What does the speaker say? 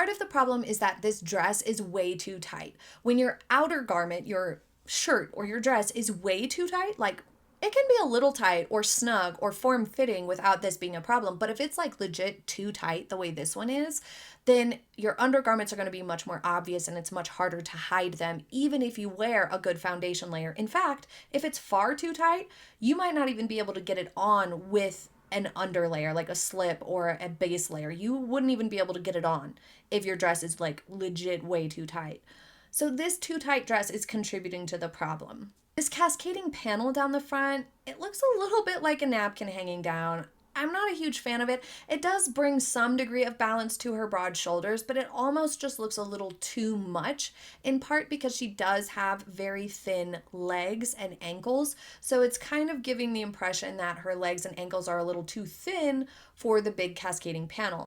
Part of the problem is that this dress is way too tight. When your outer garment, your shirt or your dress is way too tight, like it can be a little tight or snug or form fitting without this being a problem. But if it's like legit too tight the way this one is, then your undergarments are going to be much more obvious and it's much harder to hide them, even if you wear a good foundation layer. In fact, if it's far too tight, you might not even be able to get it on with an underlayer, like a slip or a base layer. You wouldn't even be able to get it on if your dress is like legit way too tight. So, this too tight dress is contributing to the problem. This cascading panel down the front, it looks a little bit like a napkin hanging down. I'm not a huge fan of it. It does bring some degree of balance to her broad shoulders, but it almost just looks a little too much, in part because she does have very thin legs and ankles. So it's kind of giving the impression that her legs and ankles are a little too thin for the big cascading panel.